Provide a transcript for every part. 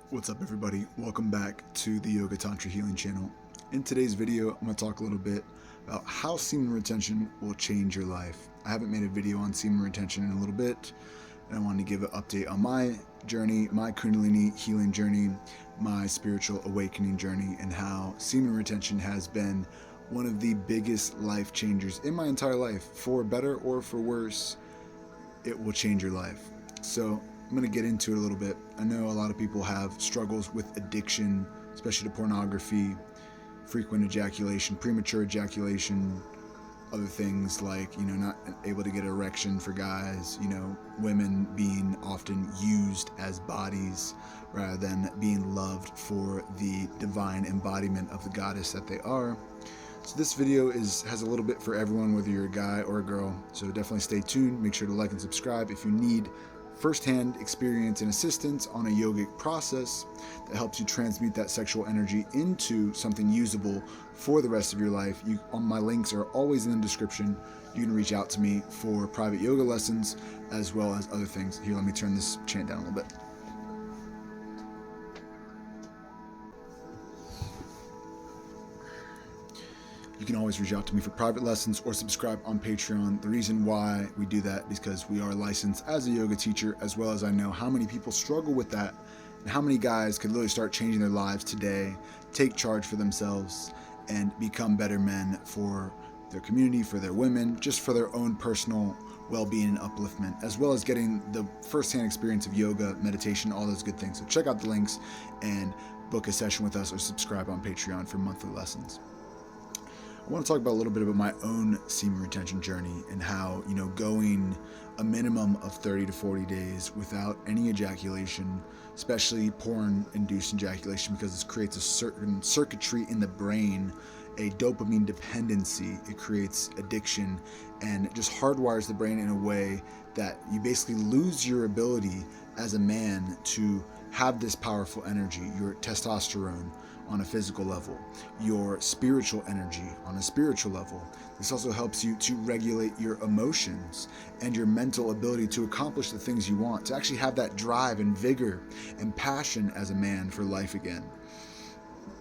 What's up, everybody? Welcome back to the Yoga Tantra Healing channel. In today's video, I'm going to talk a little bit about how semen retention will change your life. I haven't made a video on semen retention in a little bit, and I wanted to give an update on my journey, my Kundalini healing journey, my spiritual awakening journey, and how semen retention has been one of the biggest life changers in my entire life. For better or for worse, it will change your life. So I'm going to get into it a little bit. I know a lot of people have struggles with addiction, especially to pornography, frequent ejaculation, premature ejaculation, other things like, not able to get an erection for guys, women being often used as bodies rather than being loved for the divine embodiment of the goddess that they are. So this video has a little bit for everyone, whether you're a guy or a girl. So definitely stay tuned. Make sure to like and subscribe if you need firsthand experience and assistance on a yogic process that helps you transmute that sexual energy into something usable for the rest of your life. My links are always in the description. You can reach out to me for private yoga lessons as well as other things. Here, let me turn this chant down a little bit. You can always reach out to me for private lessons or subscribe on Patreon. The reason why we do that is because we are licensed as a yoga teacher, as well as I know how many people struggle with that and how many guys could literally start changing their lives today, take charge for themselves, and become better men for their community, for their women, just for their own personal well-being and upliftment, as well as getting the first-hand experience of yoga, meditation, all those good things. So check out the links and book a session with us or subscribe on Patreon for monthly lessons. I want to talk about a little bit about my own semen retention journey and how, going a minimum of 30 to 40 days without any ejaculation, especially porn-induced ejaculation, because this creates a certain circuitry in the brain, a dopamine dependency. It creates addiction and just hardwires the brain in a way that you basically lose your ability as a man to have this powerful energy, your testosterone, on a physical level, your spiritual energy on a spiritual level. This also helps you to regulate your emotions and your mental ability to accomplish the things you want, to actually have that drive and vigor and passion as a man for life again.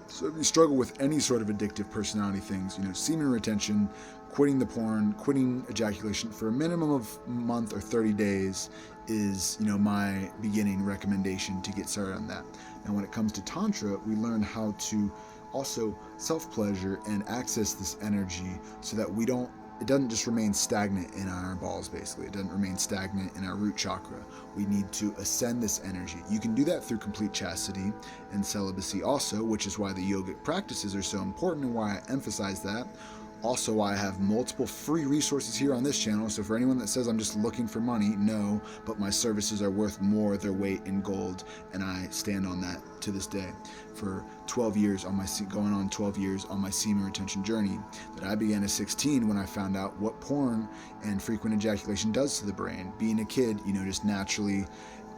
So if you struggle with any sort of addictive personality things, semen retention, quitting the porn, quitting ejaculation for a minimum of a month or 30 days is, my beginning recommendation to get started on that. Now, when it comes to Tantra, we learn how to also self-pleasure and access this energy so that it doesn't just remain stagnant in our balls, basically. It doesn't remain stagnant in our root chakra. We need to ascend this energy. You can do that through complete chastity and celibacy also, which is why the yogic practices are so important and why I emphasize that. Also, I have multiple free resources here on this channel, so for anyone that says I'm just looking for money, no, but my services are worth more their weight in gold, and I stand on that to this day. For 12 years going on 12 years on my semen retention journey, that I began at 16 when I found out what porn and frequent ejaculation does to the brain. Being a kid, just naturally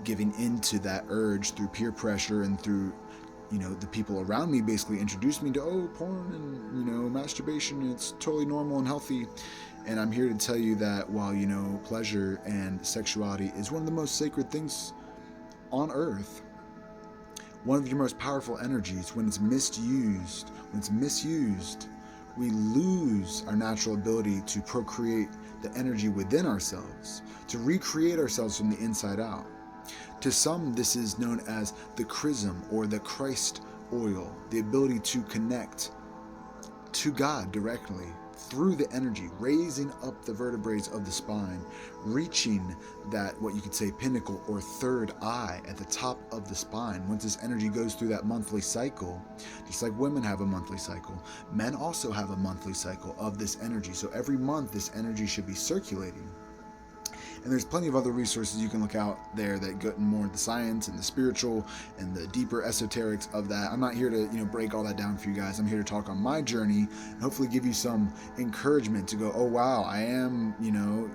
giving into that urge through peer pressure and through the people around me basically introduced me to, porn and, masturbation, it's totally normal and healthy. And I'm here to tell you that while, pleasure and sexuality is one of the most sacred things on earth, one of your most powerful energies, when it's misused, we lose our natural ability to procreate the energy within ourselves, to recreate ourselves from the inside out. To some, this is known as the chrism or the Christ oil, the ability to connect to God directly through the energy, raising up the vertebrae of the spine, reaching that, what you could say, pinnacle or third eye at the top of the spine. Once this energy goes through that monthly cycle, just like women have a monthly cycle, men also have a monthly cycle of this energy. So every month, this energy should be circulating. And there's plenty of other resources you can look out there that get more into the science and the spiritual and the deeper esoterics of that. I'm not here to, break all that down for you guys. I'm here to talk on my journey and hopefully give you some encouragement to go, oh wow, I am,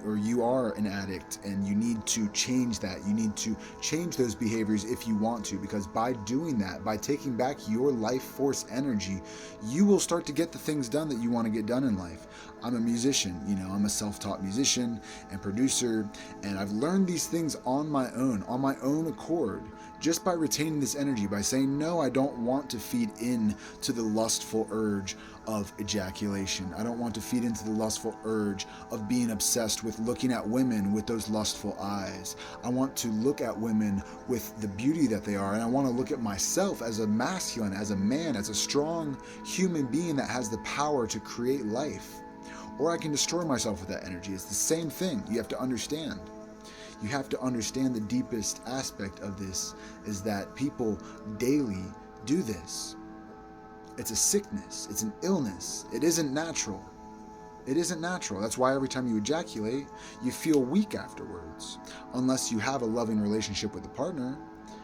or you are an addict and you need to change that. You need to change those behaviors if you want to, because by doing that, by taking back your life force energy, you will start to get the things done that you want to get done in life. I'm a musician, I'm a self-taught musician and producer, and I've learned these things on my own accord, just by retaining this energy, by saying, no, I don't want to feed in to the lustful urge of ejaculation. I don't want to feed into the lustful urge of being obsessed with looking at women with those lustful eyes. I want to look at women with the beauty that they are, and I want to look at myself as a masculine, as a man, as a strong human being that has the power to create life. Or I can destroy myself with that energy. It's the same thing. You have to understand. You have to understand the deepest aspect of this is that people daily do this. It's a sickness. It's an illness. It isn't natural. It isn't natural. That's why every time you ejaculate, you feel weak afterwards. Unless you have a loving relationship with a partner.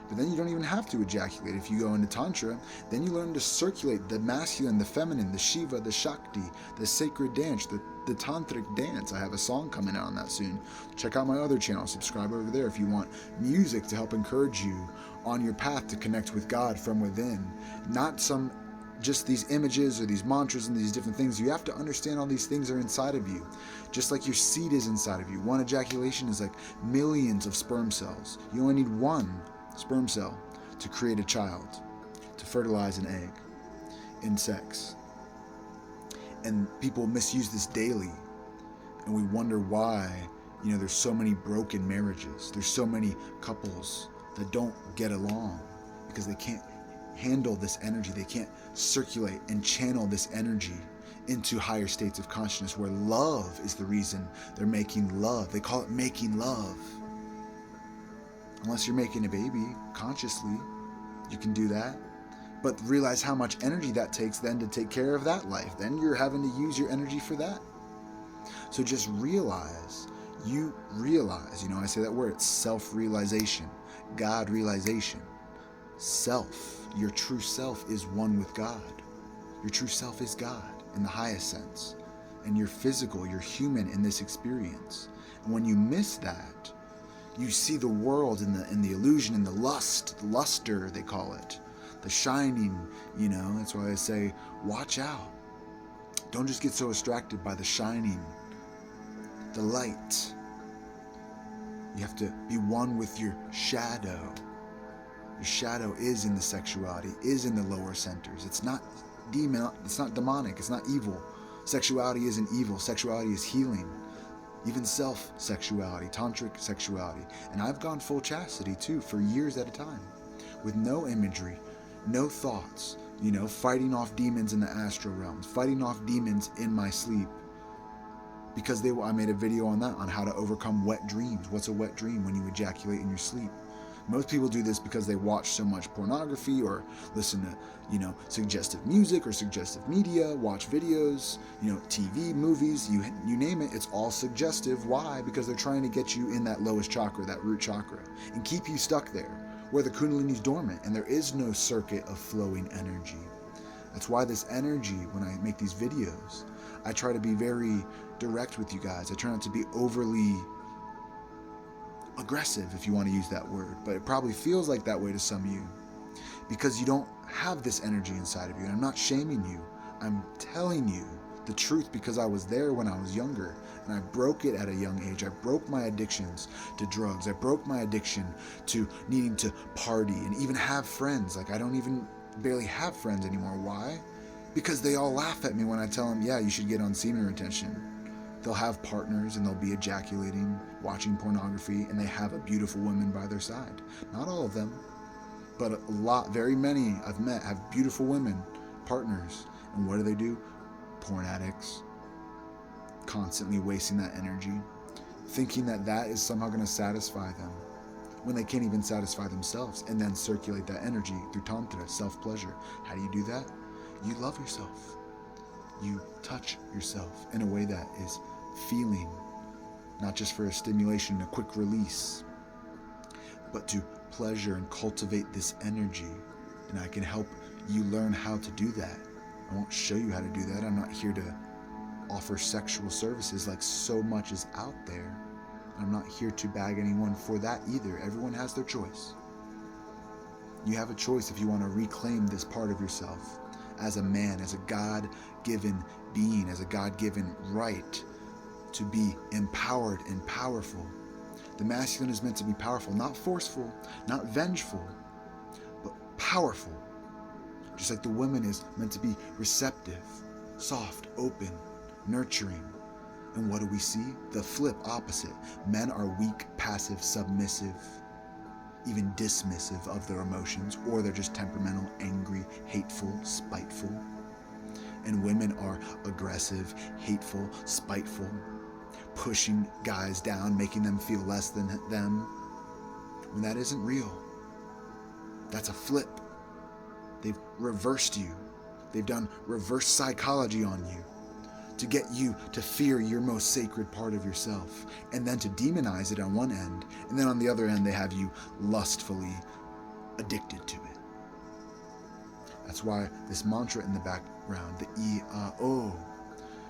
But then you don't even have to ejaculate. If you go into Tantra, then you learn to circulate the masculine, the feminine, the Shiva, the Shakti, the sacred dance, the tantric dance. I have a song coming out on that soon. Check out my other channel. Subscribe over there if you want music to help encourage you on your path to connect with God from within. Not just these images or these mantras and these different things. You have to understand all these things are inside of you. Just like your seed is inside of you. One ejaculation is like millions of sperm cells. You only need one sperm cell to create a child, to fertilize an egg in sex. And people misuse this daily, and we wonder why, there's so many broken marriages. There's so many couples that don't get along because they can't handle this energy. They can't circulate and channel this energy into higher states of consciousness where love is the reason they're making love. They call it making love. Unless you're making a baby consciously, you can do that. But realize how much energy that takes then to take care of that life. Then you're having to use your energy for that. So just realize, I say that word, it's self-realization, God realization. Self, your true self is one with God. Your true self is God in the highest sense. And you're physical, you're human in this experience. And when you miss that, you see the world in the illusion, in the luster, they call it. The shining, that's why I say, watch out. Don't just get so distracted by the shining, the light. You have to be one with your shadow. Your shadow is in the sexuality, is in the lower centers. It's not demonic, it's not evil. Sexuality isn't evil, sexuality is healing. Even self-sexuality, tantric sexuality. And I've gone full chastity too, for years at a time, with no imagery, no thoughts, fighting off demons in the astral realms, fighting off demons in my sleep. Because I made a video on that, on how to overcome wet dreams. What's a wet dream? When you ejaculate in your sleep. Most people do this because they watch so much pornography or listen to, suggestive music or suggestive media, watch videos, TV, movies, you name it, it's all suggestive. Why? Because they're trying to get you in that lowest chakra, that root chakra, and keep you stuck there, where the Kundalini is dormant and there is no circuit of flowing energy. That's why this energy, when I make these videos, I try to be very direct with you guys. I try not to be overly aggressive, if you want to use that word, but it probably feels like that way to some of you because you don't have this energy inside of you. And I'm not shaming you. I'm telling you the truth because I was there when I was younger and I broke it at a young age. I broke my addictions to drugs. I broke my addiction to needing to party and even have friends. Like I don't even barely have friends anymore. Why? Because they all laugh at me when I tell them, yeah, you should get on semen retention. They'll have partners and they'll be ejaculating, watching pornography, and they have a beautiful woman by their side. Not all of them, but a lot, very many I've met have beautiful women, partners. And what do? Porn addicts. Constantly wasting that energy, thinking that is somehow going to satisfy them when they can't even satisfy themselves, and then circulate that energy through Tantra, self-pleasure. How do you do that? You love yourself. You touch yourself in a way that is feeling, not just for a stimulation, a quick release, but to pleasure and cultivate this energy. And I can help you learn how to do that. I won't show you how to do that. I'm not here to offer sexual services like so much is out there. I'm not here to bag anyone for that either. Everyone has their choice. You have a choice if you want to reclaim this part of yourself as a man, as a God-given being, as a God-given right to be empowered and powerful. The masculine is meant to be powerful, not forceful, not vengeful, powerful. Just like the woman is meant to be receptive, soft, open, nurturing. And what do we see? The flip opposite. Men are weak, passive, submissive, even dismissive of their emotions, or they're just temperamental, angry, hateful, spiteful. And women are aggressive, hateful, spiteful, pushing guys down, making them feel less than them, when that isn't real. That's a flip. They've reversed you. They've done reverse psychology on you to get you to fear your most sacred part of yourself, and then to demonize it on one end, and then on the other end they have you lustfully addicted to it. That's why this mantra in the background, the E-A-O,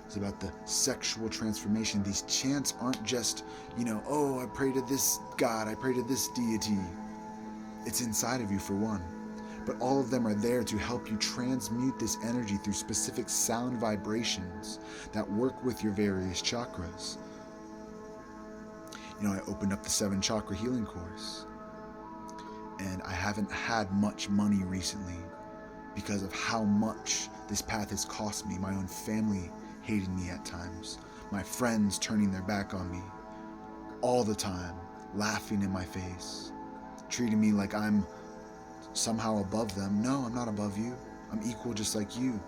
is about the sexual transformation. These chants aren't just, I pray to this God, I pray to this deity. It's inside of you for one. But all of them are there to help you transmute this energy through specific sound vibrations that work with your various chakras. I opened up the 7 chakra healing course, and I haven't had much money recently because of how much this path has cost me. My own family hating me at times, my friends turning their back on me all the time, laughing in my face, treating me like I'm somehow above them. No, I'm not above you. I'm equal just like you.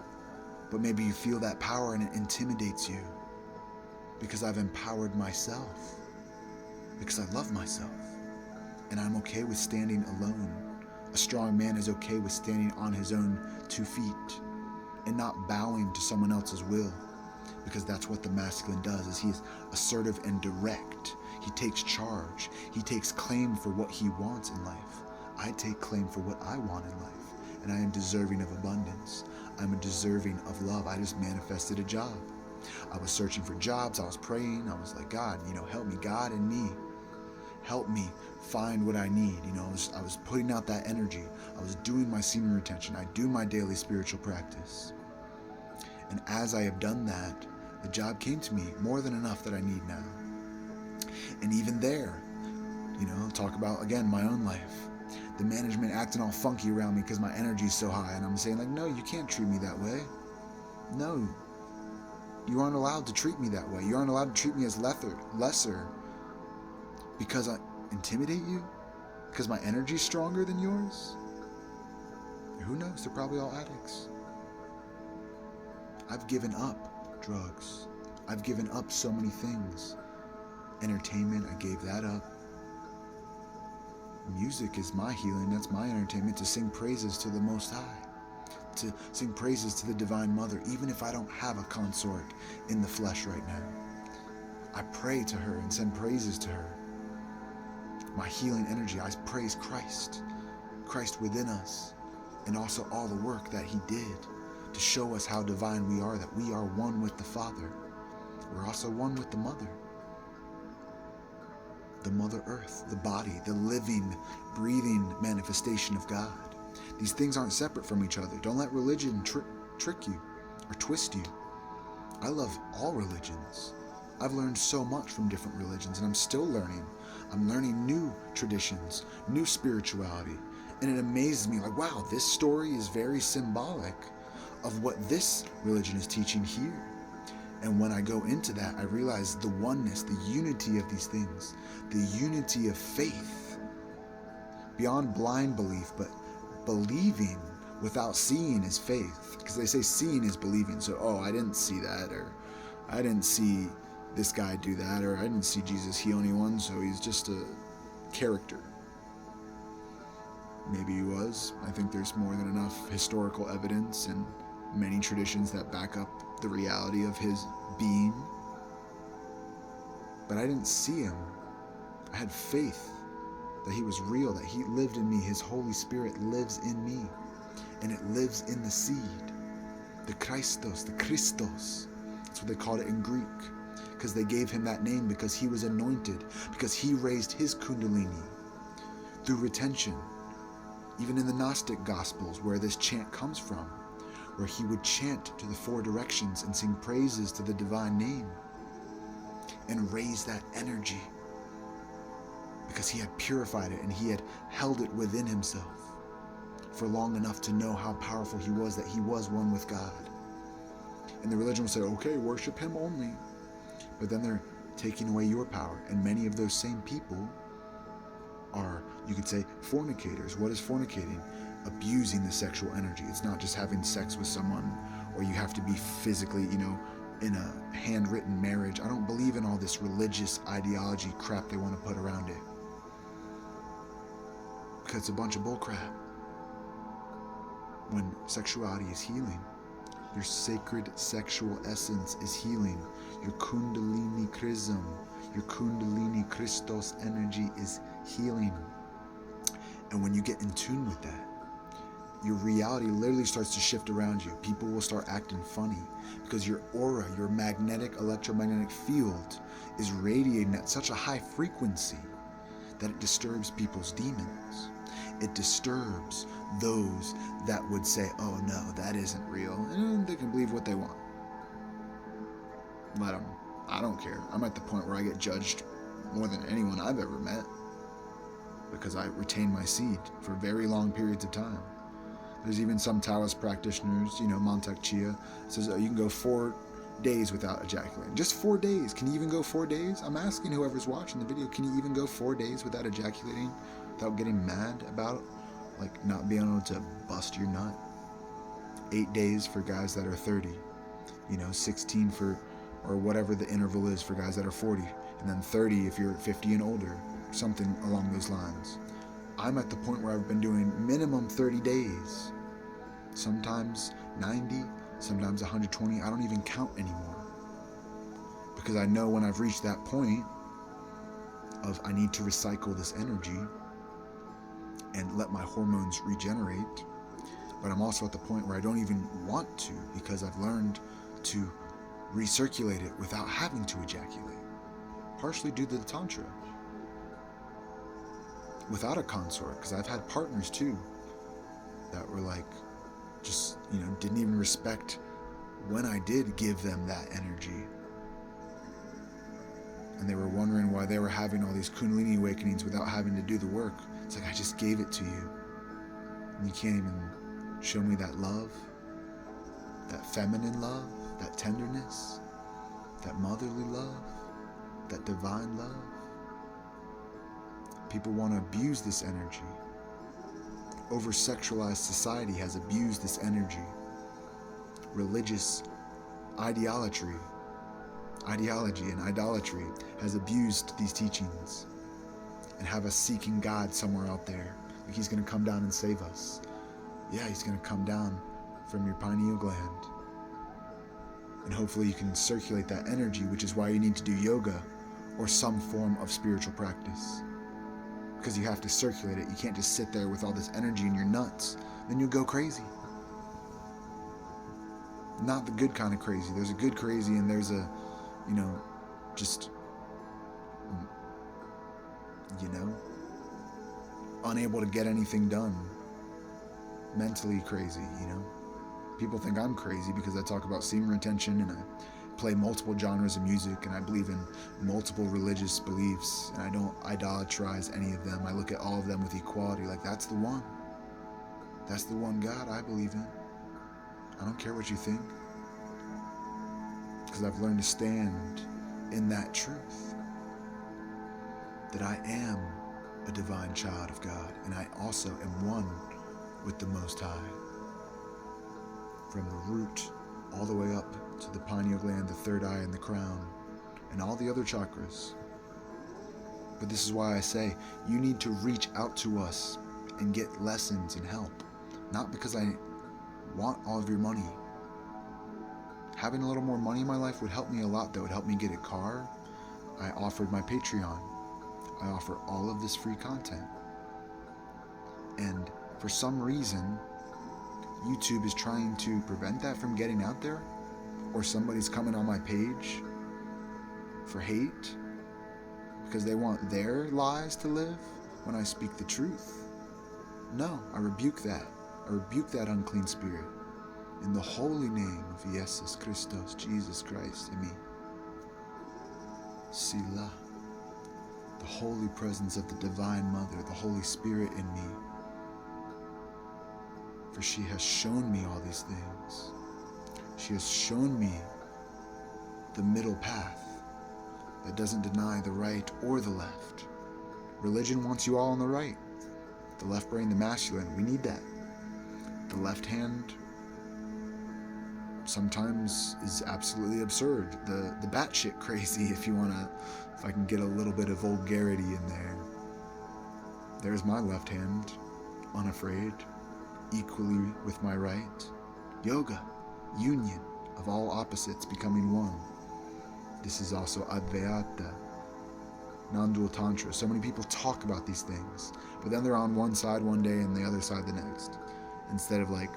But maybe you feel that power and it intimidates you because I've empowered myself, because I love myself, and I'm okay with standing alone. A strong man is okay with standing on his own 2 feet and not bowing to someone else's will, because that's what the masculine does. Is he is assertive and direct. He takes charge. He takes claim for what he wants in life. I take claim for what I want in life, and I am deserving of abundance. I'm deserving of love. I just manifested a job. I was searching for jobs. I was praying. I was like, God, help me, God and me. Help me find what I need. I was putting out that energy. I was doing my semen retention. I do my daily spiritual practice. And as I have done that, the job came to me, more than enough that I need now. And even there, talk about, again, my own life. The management acting all funky around me because my energy is so high, and I'm saying like, no, you can't treat me that way. No, you aren't allowed to treat me that way. You aren't allowed to treat me as lesser because I intimidate you, because my energy is stronger than yours. Who knows? They're probably all addicts. I've given up drugs. I've given up so many things. Entertainment, I gave that up. Music is my healing. That's my entertainment, to sing praises to the Most High, to sing praises to the Divine Mother, even if I don't have a consort in the flesh right now. I pray to her and send praises to her. My healing energy, I praise Christ within us, and also all the work that He did to show us how divine we are, that we are one with the Father. We're also one with the Mother. The Mother Earth, the body, the living, breathing manifestation of God. These things aren't separate from each other. Don't let religion trick you or twist you. I love all religions. I've learned so much from different religions, and I'm still learning. I'm learning new traditions, new spirituality, and it amazes me, like, wow, this story is very symbolic of what this religion is teaching here. And when I go into that, I realize the oneness, the unity of these things, the unity of faith, beyond blind belief, but believing without seeing is faith. Because they say seeing is believing. So, I didn't see that, or I didn't see this guy do that, or I didn't see Jesus heal anyone, so he's just a character. Maybe he was. I think there's more than enough historical evidence and many traditions that back up the reality of his being. But I didn't see him. I had faith that he was real, that he lived in me. His Holy Spirit lives in me, and it lives in the seed. The Christos, the Christos. That's what they called it in Greek, because they gave him that name because he was anointed, because he raised his Kundalini through retention. Even in the Gnostic Gospels, where this chant comes from, where he would chant to the 4 directions and sing praises to the divine name and raise that energy because he had purified it and he had held it within himself. for long enough to know how powerful he was, that he was one with God. And the religion will say, okay, worship him only. But then they're taking away your power. And many of those same people are, you could say, fornicators. What is fornicating? Abusing the sexual energy. It's not just having sex with someone, or you have to be physically, in a handwritten marriage. I don't believe in all this religious ideology crap they want to put around it, because it's a bunch of bull crap. When sexuality is healing, your sacred sexual essence is healing. Your Kundalini Chrism, your Kundalini Christos energy is healing. And when you get in tune with that, your reality literally starts to shift around you. People will start acting funny because your aura, your magnetic, electromagnetic field is radiating at such a high frequency that it disturbs people's demons. It disturbs those that would say, oh no, that isn't real. And they can believe what they want. Let them. I don't care. I'm at the point where I get judged more than anyone I've ever met because I retain my seed for very long periods of time. There's even some Taoist practitioners, Montauk Chia says, oh, you can go 4 days without ejaculating. Just 4 days. Can you even go 4 days? I'm asking whoever's watching the video, can you even go 4 days without ejaculating, without getting mad about it? Like not being able to bust your nut? 8 days for guys that are 30, 16 for, or whatever the interval is for guys that are 40, and then 30 if you're 50 and older, something along those lines. I'm at the point where I've been doing minimum 30 days, sometimes 90, sometimes 120. I don't even count anymore, because I know when I've reached that point of I need to recycle this energy and let my hormones regenerate. But I'm also at the point where I don't even want to, because I've learned to recirculate it without having to ejaculate, partially due to the Tantra. Without a consort, because I've had partners too that were like, just, didn't even respect when I did give them that energy. And they were wondering why they were having all these Kundalini awakenings without having to do the work. It's like, I just gave it to you. And you can't even show me that love, that feminine love, that tenderness, that motherly love, that divine love. People want to abuse this energy. Over-sexualized society has abused this energy. Religious ideology and idolatry has abused these teachings and have us seeking God somewhere out there. Like he's going to come down and save us. Yeah, he's going to come down from your pineal gland. And hopefully you can circulate that energy, which is why you need to do yoga or some form of spiritual practice. Because you have to circulate it. You can't just sit there with all this energy in your nuts. Then you'll go crazy. Not the good kind of crazy. There's a good crazy and there's a, just, unable to get anything done. Mentally crazy, People think I'm crazy because I talk about semen retention and I play multiple genres of music and I believe in multiple religious beliefs and I don't idolatrize any of them. I look at all of them with equality. Like, that's the one. That's the one God I believe in. I don't care what you think, because I've learned to stand in that truth, that I am a divine child of God and I also am one with the Most High. From the root all the way up to the pineal gland, the third eye, and the crown, and all the other chakras. But this is why I say you need to reach out to us and get lessons and help. Not because I want all of your money. Having a little more money in my life would help me a lot. That would help me get a car. I offered my Patreon. I offer all of this free content. And for some reason, YouTube is trying to prevent that from getting out there, or somebody's coming on my page for hate because they want their lies to live when I speak the truth. No, I rebuke that. I rebuke that unclean spirit in the holy name of Jesus Christos, Jesus Christ in me. Sila, the holy presence of the Divine Mother, the Holy Spirit in me. For she has shown me all these things. She has shown me the middle path that doesn't deny the right or the left. Religion wants you all on the right. The left brain, the masculine, we need that. The left hand sometimes is absolutely absurd. The batshit crazy, if I can get a little bit of vulgarity in there. There's my left hand, unafraid, equally with my right. Yoga, union of all opposites becoming one. This is also Advaita, non-dual Tantra. So many people talk about these things, but then they're on one side one day and the other side the next, instead of like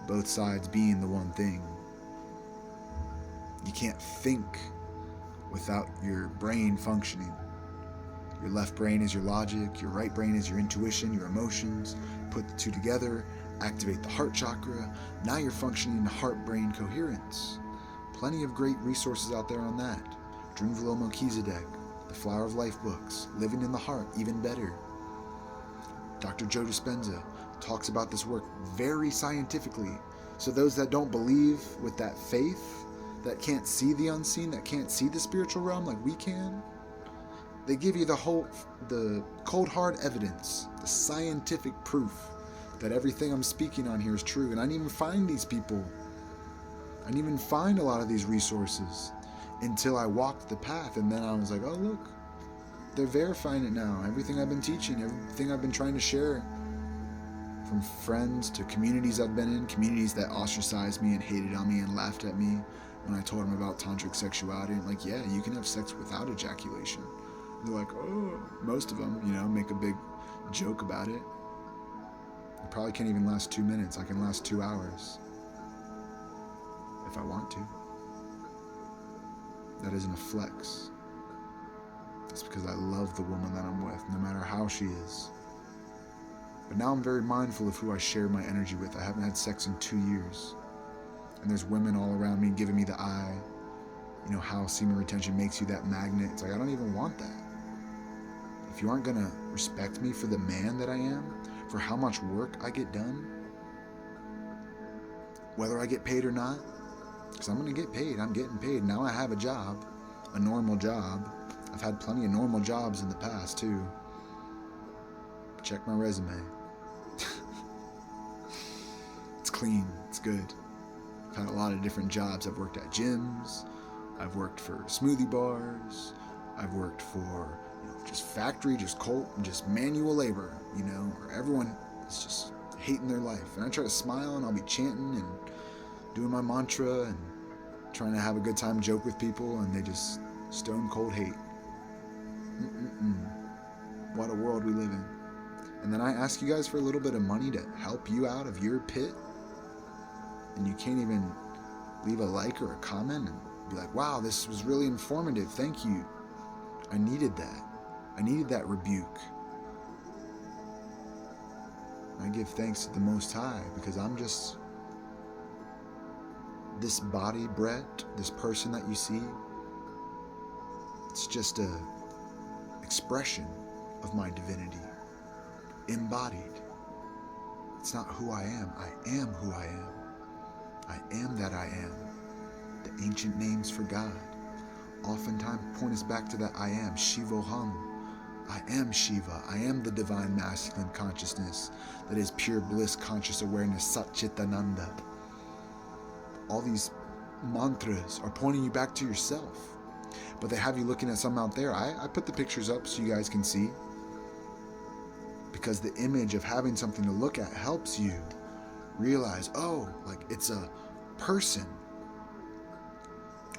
both sides being the one thing. You can't think without your brain functioning. Your left brain is your logic, your right brain is your intuition, your emotions. Put the two together, activate the heart chakra. Now you're functioning in heart-brain coherence. Plenty of great resources out there on that. Drunvalo Melchizedek, the Flower of Life books, Living in the Heart, even better. Dr. Joe Dispenza talks about this work very scientifically. So those that don't believe with that faith, that can't see the unseen, that can't see the spiritual realm like we can, they give you the cold hard evidence, the scientific proof that everything I'm speaking on here is true. And I didn't even find these people. I didn't even find a lot of these resources until I walked the path. And then I was like, oh look, they're verifying it now. Everything I've been teaching, everything I've been trying to share, from friends to communities I've been in, communities that ostracized me and hated on me and laughed at me when I told them about tantric sexuality. And like, yeah, you can have sex without ejaculation. They're like, oh, most of them, make a big joke about it. It probably can't even last 2 minutes. I can last 2 hours if I want to. That isn't a flex. It's because I love the woman that I'm with, no matter how she is. But now I'm very mindful of who I share my energy with. I haven't had sex in 2 years. And there's women all around me giving me the eye. How semen retention makes you that magnet. It's like, I don't even want that. If you aren't going to respect me for the man that I am, for how much work I get done, whether I get paid or not, because I'm going to get paid. I'm getting paid. Now I have a job, a normal job. I've had plenty of normal jobs in the past too. Check my resume. It's clean. It's good. I've had a lot of different jobs. I've worked at gyms. I've worked for smoothie bars. I've worked for just factory, just manual labor, where everyone is just hating their life. And I try to smile and I'll be chanting and doing my mantra and trying to have a good time, joke with people, and they just stone cold hate. What a world we live in. And then I ask you guys for a little bit of money to help you out of your pit, and you can't even leave a like or a comment and be like, wow, this was really informative, thank you. I needed that. I needed that rebuke. I give thanks to the Most High because I'm just this body, Brett, this person that you see. It's just a expression of my divinity, embodied. It's not who I am. I am who I am. I am that I am. The ancient names for God oftentimes point us back to that I am, Shivoham. I am Shiva. I am the divine masculine consciousness that is pure bliss, conscious awareness, Satchitananda. All these mantras are pointing you back to yourself, but they have you looking at something out there. I put the pictures up so you guys can see, because the image of having something to look at helps you realize, oh, like it's a person,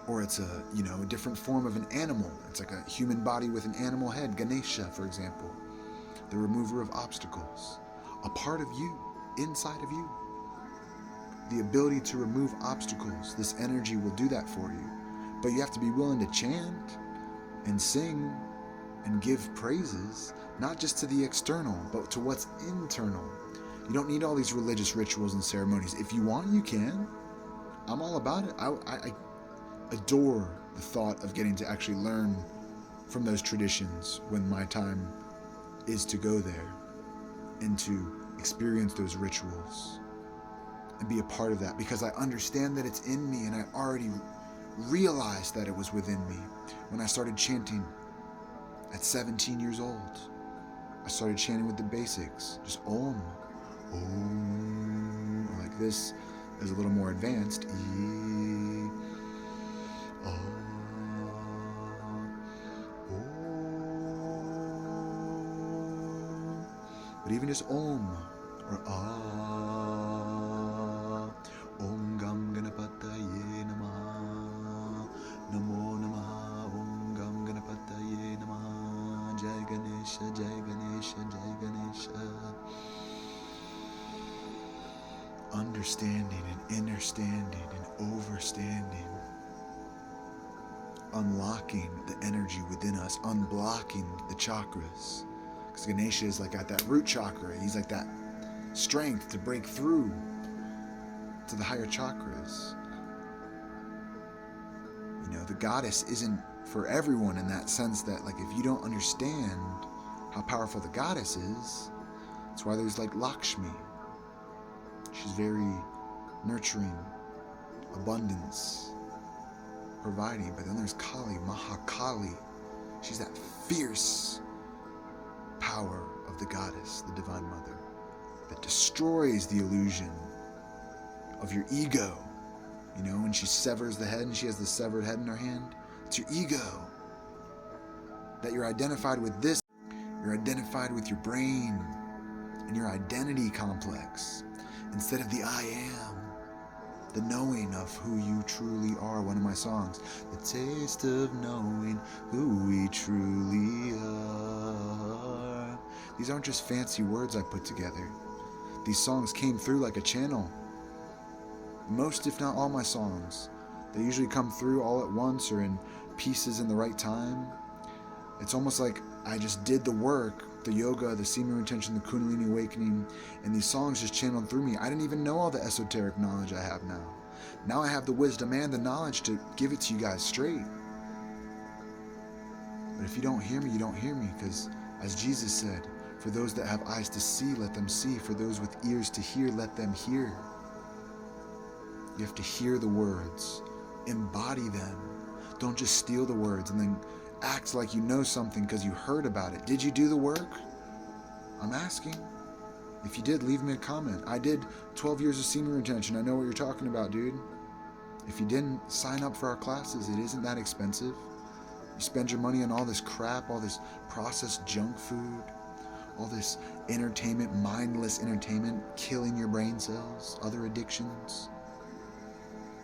or it's a different form of an animal. It's like a human body with an animal head. Ganesha, for example, the remover of obstacles, a part of you, inside of you. The ability to remove obstacles, this energy will do that for you. But you have to be willing to chant and sing and give praises, not just to the external, but to what's internal. You don't need all these religious rituals and ceremonies. If you want, you can. I'm all about it. I adore the thought of getting to actually learn from those traditions when my time is to go there and to experience those rituals. and be a part of that, because I understand that it's in me, and I already realized that it was within me when I started chanting at 17 years old. I started chanting with the basics, just Om, Om, like this is a little more advanced. E, Om, Om. But even just Om or Ah, Om Gam Ganapataye Namaha, Namo Namaha, Om Gam Ganapataye Namaha, Jai Ganesha, Jai Ganesha, Jai Ganesha. Understanding and understanding and overstanding. Unlocking the energy within us, unblocking the chakras. Because Ganesha is like at that root chakra. He's like that strength to break through to the higher chakras. You know, the goddess isn't for everyone in that sense that, like, if you don't understand how powerful the goddess is, that's why there's like Lakshmi. She's very nurturing, abundance, providing. But then there's Kali, Mahakali. She's that fierce power of the goddess, the divine mother, that destroys the illusion of your ego. You know, when she severs the head and she has the severed head in her hand, it's your ego. That you're identified with this. You're identified with your brain and your identity complex instead of the I am, the knowing of who you truly are. One of my songs, the taste of knowing who we truly are. These aren't just fancy words I put together. These songs came through like a channel. Most, if not all, my songs, they usually come through all at once or in pieces in the right time. It's almost like I just did the work, the yoga, the semen retention, the Kundalini awakening, and these songs just channeled through me. I didn't even know all the esoteric knowledge I have now. Now I have the wisdom and the knowledge to give it to you guys straight. But if you don't hear me, you don't hear me, because as Jesus said, for those that have eyes to see, let them see. For those with ears to hear, let them hear. You have to hear the words, embody them. Don't just steal the words and then act like you know something because you heard about it. Did you do the work? I'm asking. If you did, leave me a comment. I did 12 years of semen retention. I know what you're talking about, dude. If you didn't, sign up for our classes. It isn't that expensive. You spend your money on all this crap, all this processed junk food, all this entertainment, mindless entertainment, killing your brain cells, other addictions.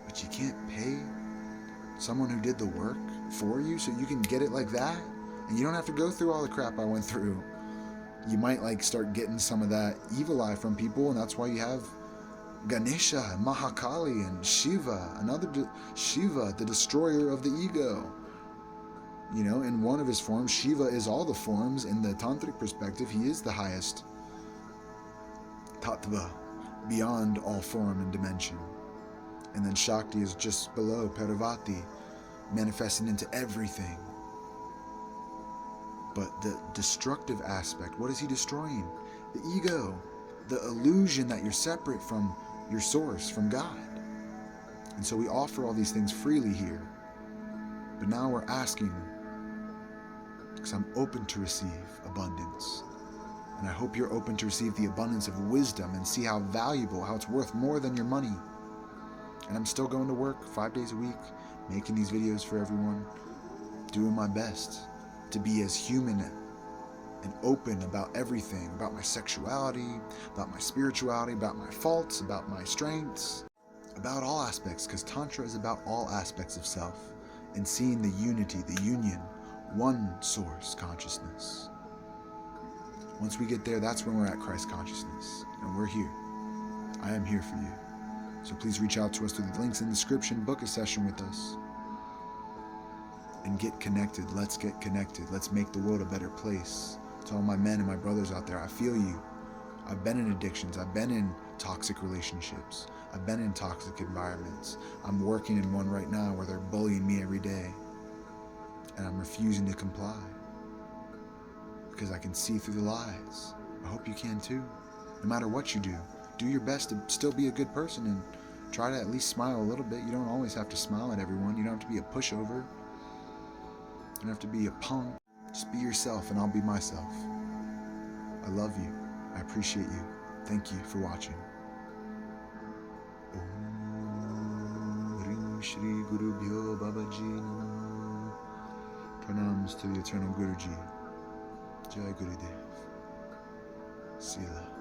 But you can't pay someone who did the work for you so you can get it like that, and you don't have to go through all the crap I went through. You might like start getting some of that evil eye from people, and that's why you have Ganesha and Mahakali and Shiva, Shiva, the destroyer of the ego. You know, in one of his forms, Shiva is all the forms. In the tantric perspective, he is the highest tattva, beyond all form and dimension. And then Shakti is just below, Parvati, manifesting into everything. But the destructive aspect, what is he destroying? The ego, the illusion that you're separate from your source, from God. And so we offer all these things freely here. But now we're asking, because I'm open to receive abundance. And I hope you're open to receive the abundance of wisdom and see how valuable, how it's worth more than your money. And I'm still going to work 5 days a week, making these videos for everyone, doing my best to be as human and open about everything, about my sexuality, about my spirituality, about my faults, about my strengths, about all aspects, because Tantra is about all aspects of self and seeing the unity, the union, one source consciousness. Once we get there, that's when we're at Christ consciousness, and we're here. I am here for you. So please reach out to us through the links in the description, book a session with us, and get connected. Let's get connected. Let's make the world a better place. To all my men and my brothers out there, I feel you. I've been in addictions. I've been in toxic relationships. I've been in toxic environments. I'm working in one right now where they're bullying me every day, and I'm refusing to comply because I can see through the lies. I hope you can too. No matter what you do, do your best to still be a good person and try to at least smile a little bit. You don't always have to smile at everyone. You don't have to be a pushover. You don't have to be a punk. Just be yourself and I'll be myself. I love you. I appreciate you. Thank you for watching. Om Rim Shri Guru Bhyo Babaji Namo. Pranams to the Eternal Guruji. Jai Gurudev. Sila.